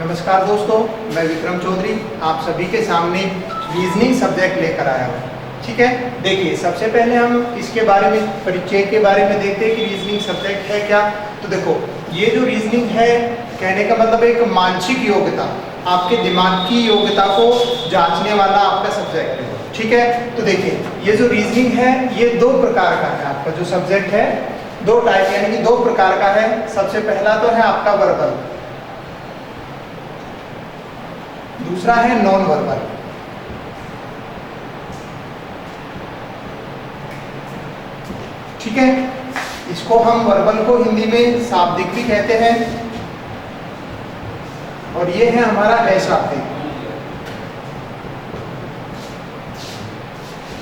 नमस्कार दोस्तों, मैं विक्रम चौधरी आप सभी के सामने रीजनिंग सब्जेक्ट लेकर आया हूँ। ठीक है, देखिए सबसे पहले हम इसके बारे में परिचय के बारे में देखते हैं कि रीजनिंग सब्जेक्ट है क्या। तो देखो, ये जो रीजनिंग है कहने का मतलब एक मानसिक योग्यता, आपके दिमाग की योग्यता को जांचने वाला आपका सब्जेक्ट है। ठीक है, तो देखिए ये जो रीजनिंग है ये दो प्रकार का है। आपका जो सब्जेक्ट है दो टाइप यानी कि दो प्रकार का है। सबसे पहला तो है आपका वर्बल, दूसरा है नॉन वर्बल। ठीक है, इसको हम वर्बल को हिंदी में शाब्दिक भी कहते हैं और ये है हमारा अशाब्दिक।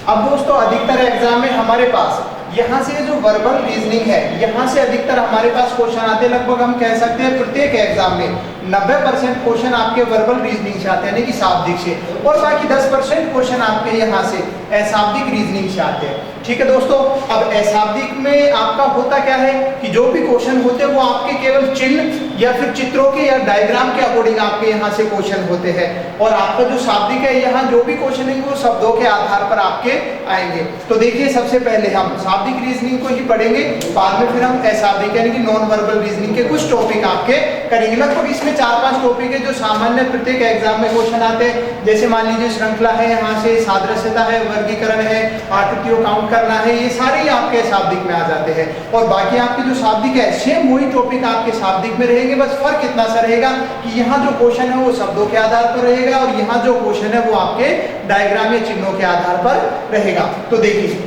अब दोस्तों अधिकतर एग्जाम में हमारे पास यहाँ से जो वर्बल रीजनिंग है यहाँ से अधिकतर हमारे पास क्वेश्चन आते हैं। लगभग हम कह सकते हैं प्रत्येक एग्जाम में 90% क्वेश्चन आपके वर्बल रीजनिंग से आते हैं यानी कि शाब्दिक से, और बाकी 10% क्वेश्चन आपके यहाँ से अशाब्दिक रीजनिंग से आते हैं। ठीक है दोस्तों, अब अशाब्दिक में आपका होता क्या है कि जो भी क्वेश्चन होते हैं वो आपके केवल चिन्ह या फिर चित्रों के या डायग्राम के अकॉर्डिंग आपके यहाँ से क्वेश्चन होते हैं, और आपका जो शाब्दिक है यहाँ जो भी क्वेश्चन है वो शब्दों के आधार पर आपके आएंगे। तो देखिए सबसे पहले हम शाब्दिक रीजनिंग को ही पढ़ेंगे, बाद में फिर हम अशाब्दिक यानी कि नॉन वर्बल रीजनिंग के कुछ टॉपिक आपके करेंगे। लगभग इसमें 4-5 टॉपिक है जो सामान्य प्रत्येक एग्जाम में क्वेश्चन आते हैं। जैसे मान लीजिए श्रृंखला है, यहाँ से सादृश्यता है, वर्गीकरण है, आकृतियों काउंट करना है, ये सारे ही आपके शाब्दिक में आ जाते हैं। और बाकी आपके जो शाब्दिक है सेम वही टॉपिक आपके शाब्दिक में रहेंगे, बस फर्क इतना सा रहेगा कि यहाँ जो क्वेश्चन है वो शब्दों के आधार पर रहेगा और यहाँ जो क्वेश्चन है वो आपके डायग्राम या चिन्हों के आधार पर रहेगा। तो देखिए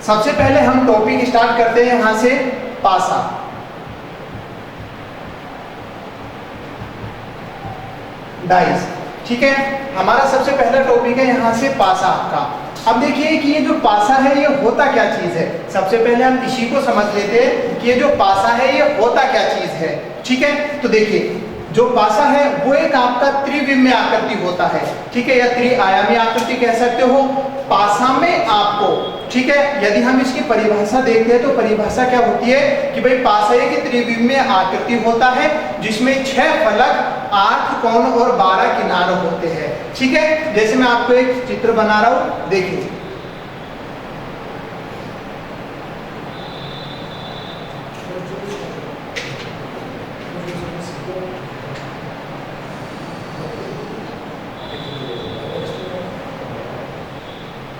सबसे पहले हम टॉपिक स्टार्ट करते हैं यहां से पासा। डाइस। ठीक है, हमारा सबसे पहला टॉपिक है यहाँ से पासा आपका। अब देखिए कि ये जो पासा है ये होता क्या चीज है। सबसे पहले हम इसी को समझ लेते हैं कि ये जो पासा है ये होता क्या चीज है। ठीक है, तो देखिए जो पासा है वो एक आपका त्रिविमीय आकृति होता है। ठीक है, या त्रिआयामी आकृति कह सकते हो। पासा में आपको, ठीक है, यदि हम इसकी परिभाषा देखते हैं तो परिभाषा क्या होती है कि भाई पासा एक त्रिविमीय आकृति होता है जिसमें 6 फलक, 8 कोण और 12 किनारे होते हैं। ठीक है, जैसे मैं आपको एक चित्र बना रहा हूं, देखिए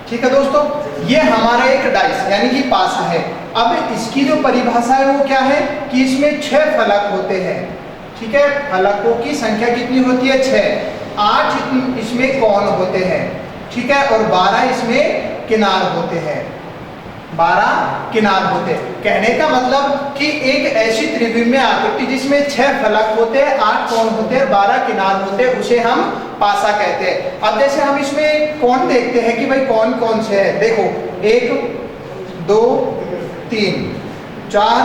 ठीक है दोस्तों, ये हमारा एक डाइस यानी कि पासा है। अब इसकी जो परिभाषा है वो क्या है कि इसमें 6 फलक होते हैं। ठीक है, फलकों की संख्या कितनी होती है? 6। 8 इसमें कोण होते हैं, ठीक है, और 12 इसमें किनार होते हैं। 12 किनार होते हैं। कहने का मतलब कि एक ऐसी त्रिविमीय आकृति जिसमें 6 फलक होते हैं, 8 कोण होते हैं, 12 किनार होते हैं, उसे हम पासा कहते हैं। अब जैसे हम इसमें कोण देखते हैं कि भाई कौन कौन से है। देखो 1 2 3 4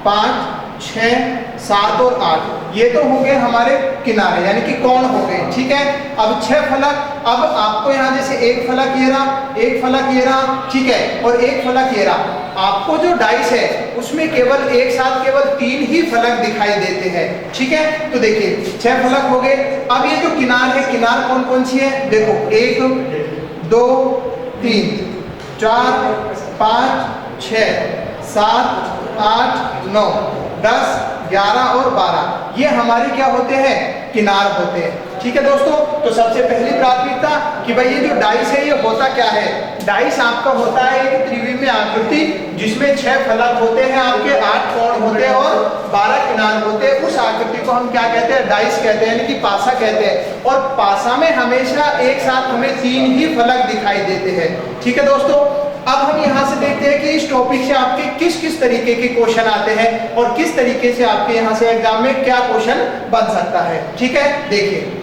5 6 7 और 8 ये तो होंगे हमारे किनारे यानी कि कोण हो गए। ठीक है, अब 6 फलक, अब आपको यहाँ जैसे एक फलक ये रहा, एक फलक ये रहा, ठीक है, और एक फलक ये रहा। आपको जो डाइस है उसमें केवल एक साथ केवल 3 ही फलक दिखाई देते हैं। ठीक है, तो देखिए 6 फलक हो गए। अब ये जो किनार है, किनार कौन कौन सी है? देखो 1 2 3 4 5 6 7 8 9 10 11 और 12 ये हमारे क्या होते हैं? किनार होते हैं। ठीक है दोस्तों, तो सबसे पहली प्राथमिकता कि भाई ये जो डाइस है ये होता क्या है। डाइस आपका होता है एक त्रिविमीय आकृति जिसमें 6 फलक होते हैं, आपके 8 कोण होते हैं और 12 किनार होते हैं। उस आकृति को हम क्या कहते हैं? डाइस कहते हैं यानी कि पासा कहते हैं। और पासा में हमेशा एक साथ हमें 3 ही फलक दिखाई देते हैं। ठीक है दोस्तों, अब हम यहाँ से देखते हैं कि इस टॉपिक से आपके किस किस तरीके के क्वेश्चन आते हैं और किस तरीके से आपके यहाँ से एग्जाम में क्या क्वेश्चन बन सकता है। ठीक है, देखिए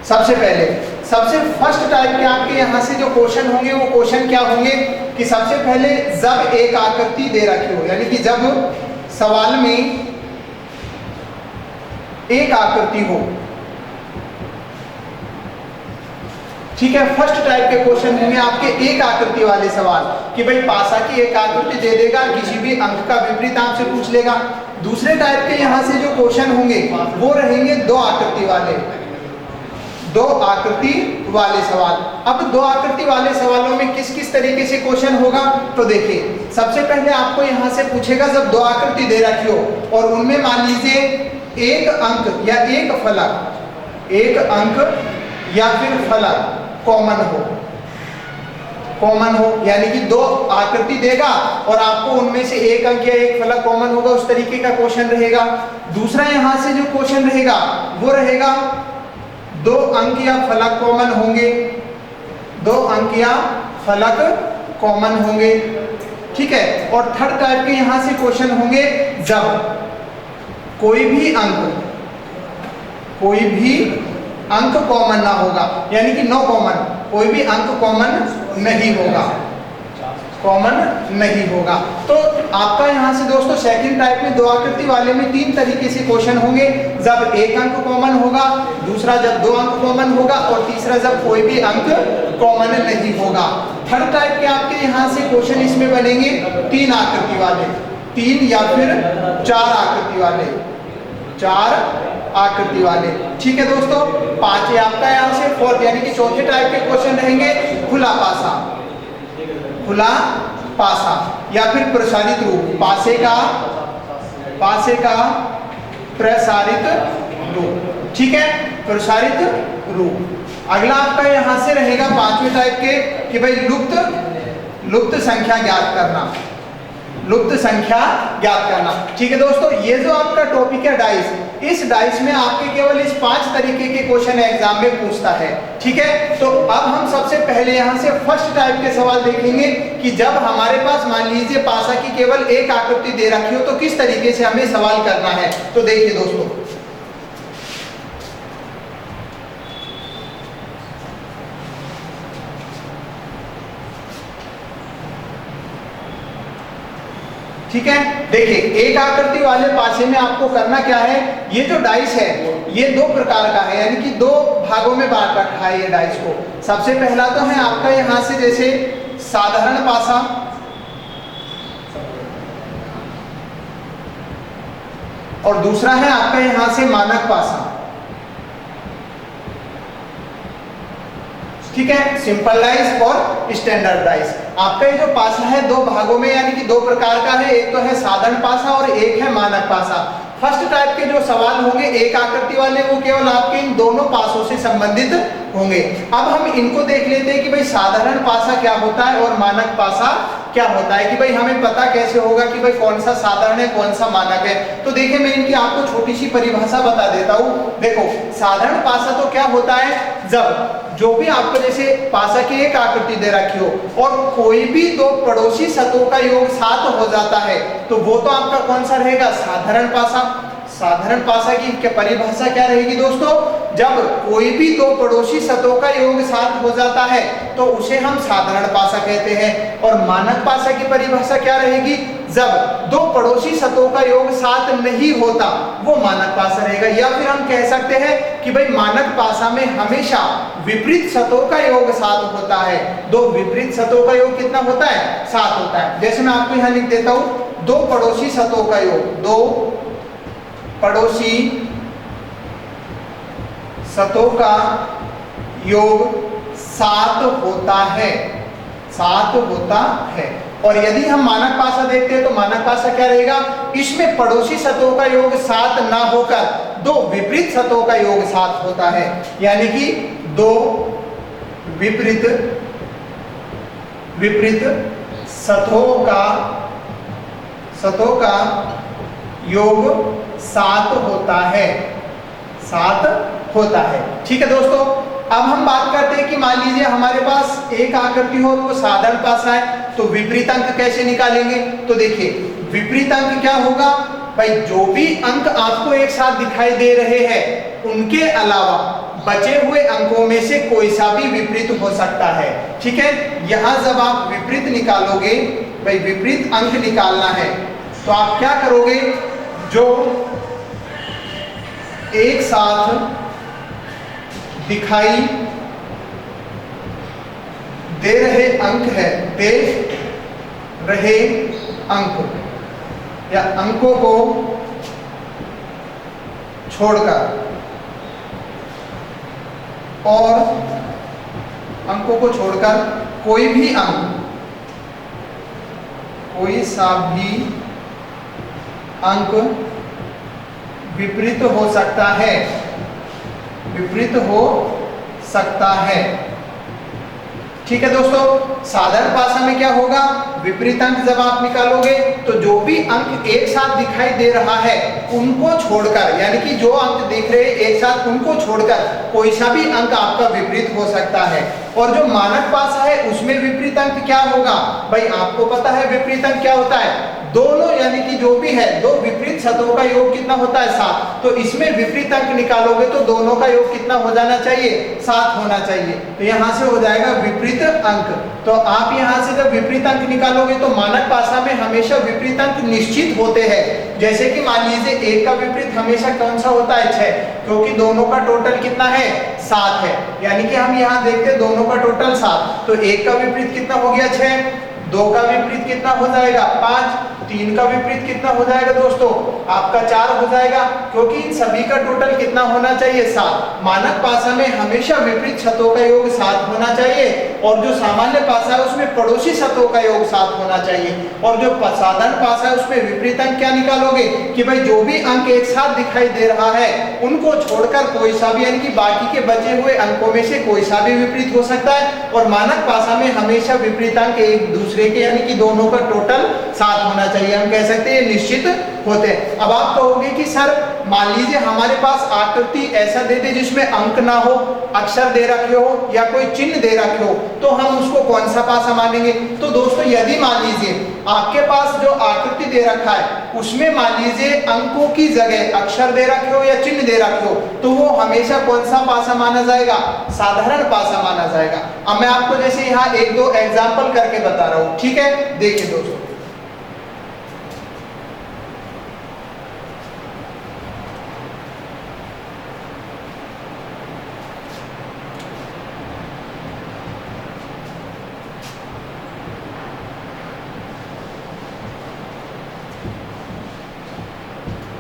सबसे पहले सबसे फर्स्ट टाइप के आपके यहाँ से जो क्वेश्चन होंगे वो क्वेश्चन क्या होंगे कि सबसे पहले जब एक आकृति दे रखी हो, यानी कि जब सवाल में एक आकृति हो, ठीक है, फर्स्ट टाइप के क्वेश्चन होंगे आपके एक आकृति वाले सवाल कि भाई पासा की एक आकृति दे देगा, किसी भी अंक का विपरीत आपसे पूछ लेगा। दूसरे टाइप के यहाँ से जो क्वेश्चन होंगे वो रहेंगे दो आकृति वाले सवाल। अब दो आकृति वाले सवालों में किस किस तरीके से क्वेश्चन होगा, तो देखिए सबसे पहले आपको यहाँ से पूछेगा जब दो आकृति दे रखी हो और उनमें मान लीजिए एक अंक या एक फलक, एक अंक या फिर फलक कॉमन हो, यानी कि दो आकृति देगा और आपको उनमें से एक अंक या एक फलक कॉमन होगा, उस तरीके का क्वेश्चन रहेगा। दूसरा यहाँ से जो क्वेश्चन रहेगा वो रहेगा दो अंक या फलक कॉमन होंगे, दो अंक या फलक कॉमन होंगे, ठीक है। और थर्ड टाइप के यहाँ से क्वेश्चन होंगे जब कोई भी अंक कॉमन ना होगा, यानी कि नो कॉमन, कोई भी अंक कॉमन नहीं होगा। तो आपका यहाँ से दोस्तों सेकंड टाइप में दो आकृति वाले में तीन तरीके से क्वेश्चन होंगे, जब एक अंक कॉमन होगा, दूसरा जब दो अंक कॉमन होगा और तीसरा जब कोई भी अंक कॉमन नहीं होगा। थर्ड टाइप के आपके यहाँ से क्वेश्चन इसमें बनेंगे तीन आकृति वाले, तीन या फिर चार आकृति वाले, ठीक है दोस्तों। पांचवें आपका यहाँ से फोर्थ यानी कि चौथे टाइप के क्वेश्चन रहेंगे खुला पासा या फिर प्रसारित रूप, पासे का प्रसारित रूप, ठीक है, प्रसारित रूप। अगला आपका यहाँ से रहेगा पांचवें टाइप के कि भाई लुप्त संख्या ज्ञात करना, ठीक है दोस्तों। ये जो आपका टॉपिक है डाइस, इस डाइस में आपके केवल इस 5 तरीके के क्वेश्चन एग्जाम में पूछता है, ठीक है। तो अब हम सबसे पहले यहाँ से फर्स्ट टाइप के सवाल देखेंगे कि जब हमारे पास मान लीजिए पासा की केवल एक आकृति दे रखी हो तो किस तरीके से हमें सवाल करना है। तो देखिए दोस्तों, ठीक है, देखिए एक आकृति वाले पासे में आपको करना क्या है, ये जो डाइस है ये दो प्रकार का है, यानी कि दो भागों में बांट रखा है ये डाइस को। सबसे पहला तो है आपका यहां से जैसे साधारण पासा, और दूसरा है आपका यहां से मानक पासा, ठीक है, सिंपल डाइस और स्टैंडर्ड डाइस। आपका ये जो पासा है दो भागों में यानी कि दो प्रकार का है, एक तो है साधारण पासा और एक है मानक पासा। फर्स्ट टाइप के जो सवाल होंगे एक आकृति वाले वो केवल आपके इन दोनों पासों से संबंधित होंगे। अब हम इनको देख लेते हैं कि भाई साधारण पासा क्या होता है और मानक पासा क्या होता है, कि भाई हमें पता कैसे होगा कि भाई कौन सा साधारण है कौन सा मानक है। तो देखिए मैं इनकी आपको छोटी सी परिभाषा बता देता हूँ। देखो साधारण पासा तो क्या होता है, जब जो भी आपको जैसे पासा की एक आकृति दे रखी हो और कोई भी दो पड़ोसी सतहों का योग 7 हो जाता है तो वो तो आपका कौन सा रहेगा, साधारण पासा। साधारण पासा की परिभाषा क्या रहेगी दोस्तों, जब कोई भी दो पड़ोसी सतहों का योग 7 हो जाता है तो उसे हम साधारण पासा कहते हैं। और मानक पासा की परिभाषा क्या रहेगी, जब दो पड़ोसी सतहों का योग 7 नहीं होता वो मानक पासा रहेगा। या फिर हम कह सकते हैं कि भाई मानक पासा में हमेशा विपरीत सतहों का योग 7 होता है। दो विपरीत सतहों का योग कितना होता है, 7 होता है। जैसे मैं आपको यहाँ लिख देता हूँ, दो पड़ोसी सतहों का योग, दो पड़ोसी सतहों का योग 7 होता है, 7 होता है। और यदि हम मानक पासा देखते हैं तो मानक पासा क्या रहेगा, इसमें पड़ोसी सतहों का योग 7 ना होकर दो विपरीत सतहों का योग 7 होता है, यानी कि दो विपरीत सतहों का योग 7 होता है, 7 होता है। ठीक है दोस्तों, अब हम बात करते हैं कि मान लीजिए हमारे पास एक आकृति हो वो साधारण पासा है, तो विपरीत अंक कैसे निकालेंगे। तो देखिए विपरीत अंक क्या होगा भाई, जो भी अंक आपको एक साथ दिखाई दे रहे हैं उनके अलावा बचे हुए अंकों में से कोई सा भी विपरीत हो सकता है। ठीक है, यहां जब आप विपरीत निकालोगे, भाई विपरीत अंक निकालना है तो आप क्या करोगे, जो एक साथ दिखाई दे रहे अंक है, दे रहे अंक या अंकों को छोड़कर, और अंकों को छोड़कर कोई भी अंक, कोई सा भी अंक विपरीत हो सकता है, विपरीत हो सकता है। ठीक है दोस्तों, साधारण भाषा में क्या होगा, विपरीत अंक जब आप निकालोगे तो जो भी अंक एक साथ दिखाई दे रहा है उनको छोड़कर, यानी कि जो अंक देख रहे हैं एक साथ उनको छोड़कर कोई सा भी अंक आपका विपरीत हो सकता है। और जो मानक भाषा है उसमें विपरीत अंक क्या होगा, भाई आपको पता है विपरीत अंक क्या होता है, दोनों यानी कि जो भी है दो विपरीत सतहों का योग कितना होता है 7, तो इसमें विपरीत अंक निकालोगे तो दोनों का योग कितना हो जाना चाहिए, 7 होना चाहिए। तो यहाँ से हो जाएगा विपरीत अंक। तो आप यहाँ से जब विपरीत अंक निकालोगे तो मानक भाषा में हमेशा विपरीत अंक निश्चित होते हैं। जैसे कि मान लीजिए 1 का विपरीत हमेशा कौन सा होता है, 6, क्योंकि दोनों का टोटल कितना है, 7 है। यानी कि हम यहाँ देखते हैं दोनों का टोटल 7, तो 1 का विपरीत कितना हो गया 6, 2 का विपरीत कितना हो जाएगा 5, 3 का विपरीत कितना हो जाएगा दोस्तों आपका 4 हो जाएगा, क्योंकि इन सभी का टोटल कितना होना चाहिए 7। मानक भाषा में हमेशा विपरीत शतों का योग 7 होना चाहिए, और जो सामान्य भाषा है उसमें पड़ोसी शतों का योग 7 होना चाहिए। और जो साधारण भाषा है उसमें विपरीत अंक क्या निकालोगे कि भाई जो भी अंक एक साथ दिखाई दे रहा है उनको छोड़कर कोई सा भी, यानी कि बाकी के बचे हुए अंकों में से कोई सा भी विपरीत हो सकता है। और मानक भाषा में हमेशा विपरीत अंक एक दूसरे के, यानी कि दोनों का टोटल 7 होना चाहिए। हम कह सकते हैं ये निश्चित होते हैं। अब आप कहोगे कि सर मान लीजिए हमारे पास आकृति ऐसा दे दे जिसमें अंक ना हो, अक्षर दे रखे हो या कोई चिन्ह दे रखे हो, तो हम उसको कौन सा पासा मानेंगे। तो दोस्तों यदि मान लीजिए आपके पास जो आकृति दे रखा है उसमें मान लीजिए अंकों की जगह अक्षर दे रखे हो या चिन्ह दे रखे हो, तो वो हमेशा कौन सा पासा माना जाएगा, साधारण पासा माना जाएगा। अब मैं आपको जैसे यहाँ 1-2 एग्जाम्पल करके बता रहा हूँ। ठीक है, देखिए दोस्तों,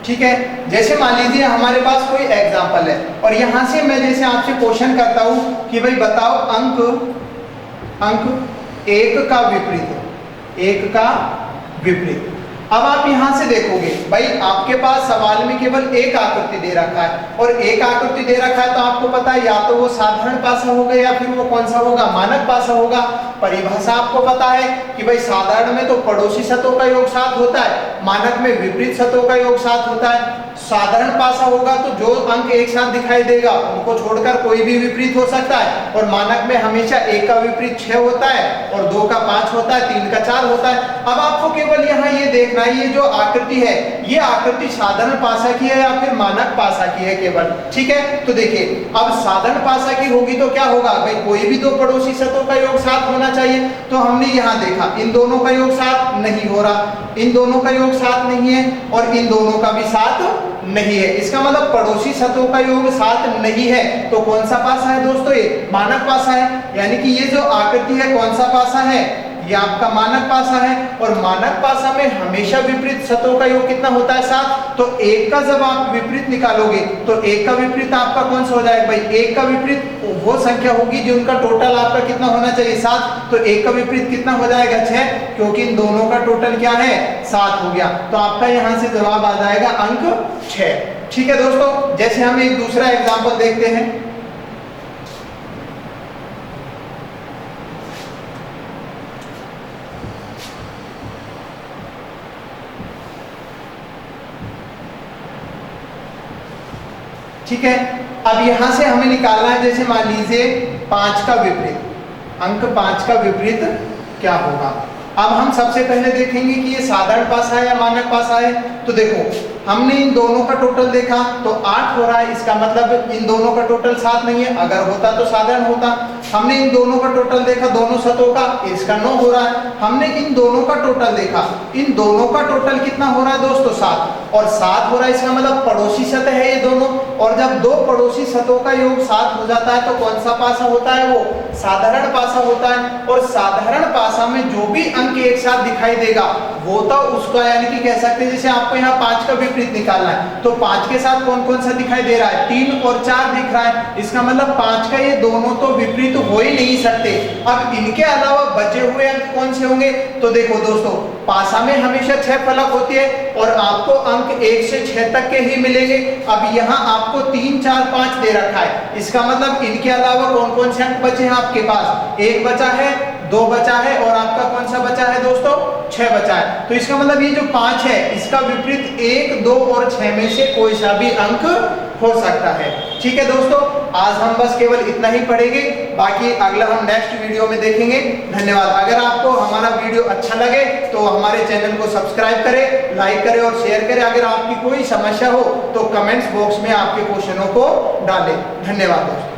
ठीक है, जैसे मान लीजिए हमारे पास कोई एग्जाम्पल है और यहां से मैं जैसे आपसे क्वेश्चन करता हूं कि भाई बताओ अंक 1 का विपरीत, 1 का विपरीत। अब आप यहां से देखोगे भाई आपके पास सवाल में केवल एक आकृति दे रखा है, और एक आकृति दे रखा है तो आपको पता है या तो वो साधारण पासा होगा या फिर वो कौन सा होगा, मानक पासा होगा। परिभाषा आपको पता है कि भाई साधारण में तो पड़ोसी शतों का योग 7 होता है, मानक में विपरीत शतों का योग 7 होता है। साधारण पासा होगा तो जो अंक एक साथ दिखाई देगा उनको छोड़कर कोई भी विपरीत हो सकता है, और मानक में हमेशा 1 का विपरीत 6 होता है और 2 का 5 होता है, 3 का 4 होता है। अब आपको केवल यहाँ ये देखना है ये जो आकृति है ये आकृति साधारण पासा की है या फिर मानक पासा की है केवल। ठीक है, तो देखिए अब साधारण पासा की होगी तो क्या होगा भाई, कोई भी दो पड़ोसी शतों का योग 7 होना चाहिए। तो हमने यहाँ देखा इन दोनों का योग 7 नहीं हो रहा, इन दोनों का योग 7 नहीं है और इन दोनों का भी 7 नहीं है। इसका मतलब पड़ोसी शतों का योग 7 नहीं है। तो कौन सा पासा है दोस्तों, ये मानक पासा है। यानी कि ये जो आकृति है कौन सा पासा है, ये आपका मानक पासा है। और मानक पासा में हमेशा विपरीत शतों का योग कितना होता है 7। तो 1 का जब आप विपरीत निकालोगे तो 1 का विपरीत आपका कौन सा हो जाएगा भाई, 1 का विपरीत वो संख्या होगी जिनका टोटल आपका कितना होना चाहिए 7। तो 1 का विपरीत कितना हो जाएगा 6, क्योंकि इन दोनों का टोटल क्या है 7 हो गया। तो आपका यहाँ से जवाब आ जाएगा अंक 6। ठीक है दोस्तों, जैसे हम एक दूसरा एग्जाम्पल देखते हैं। ठीक है, अब यहां से हमें निकालना है, जैसे मान लीजिए 5 का विपरीत, अंक 5 का विपरीत क्या होगा। अब हम सबसे पहले देखेंगे कि ये साधारण पासा है या मानक पासा है। तो देखो हमने इन दोनों का टोटल देखा तो 8 हो रहा है, इसका मतलब इन दोनों का टोटल 7 नहीं है, अगर होता तो साधारण होता। हमने इन दोनों का टोटल देखा दोनों सतहों का, इसका 9 हो रहा है। हमने इन दोनों का टोटल देखा, इन दोनों का टोटल कितना हो रहा है दोस्तों 7, और 7 हो रहा है, इसका मतलब पड़ोसी सतह है ये दोनों, और जब दो पड़ोसी सतहों का योग 7 हो जाता है तो कौन सा पासा होता है, वो साधारण पासा होता है। और साधारण पासा में जो भी अंक एक साथ दिखाई देगा वो तो उसका यानी कि कह सकते हैं, जैसे आपको यहाँ 5 का विपरीत निकालना है तो 5 के साथ कौन कौन सा दिखाई दे रहा है, 3 और 4 दिख रहा है, इसका मतलब 5 का ये दोनों तो विपरीत हो ही नहीं सकते। अब इनके अलावा बचे हुए अंक कौन से होंगे, तो देखो दोस्तों पासा में हमेशा 6 फलक होती है और आपको अंक 1 से 6 तक के ही मिलेंगे। अब यहाँ आपको 3, 4, 5 दे रखा है, इसका मतलब इनके अलावा कौन कौन से अंक बचे हैं आपके पास, 1 बचा है, 2 बचा है और आपका कौन सा बचा है दोस्तों, 6 बचा है। तो इसका मतलब ये जो 5 है इसका विपरीत 1, 2 और 6 में से कोई सा भी अंक हो सकता है। ठीक है दोस्तों, आज हम बस केवल इतना ही पढ़ेंगे, बाकी अगला हम नेक्स्ट वीडियो में देखेंगे। धन्यवाद। अगर आपको हमारा वीडियो अच्छा लगे तो हमारे चैनल को सब्सक्राइब करें, लाइक करें और शेयर करें। अगर आपकी कोई समस्या हो तो कमेंट्स बॉक्स में आपके क्वेश्चनों को डालें। धन्यवाद दोस्तों।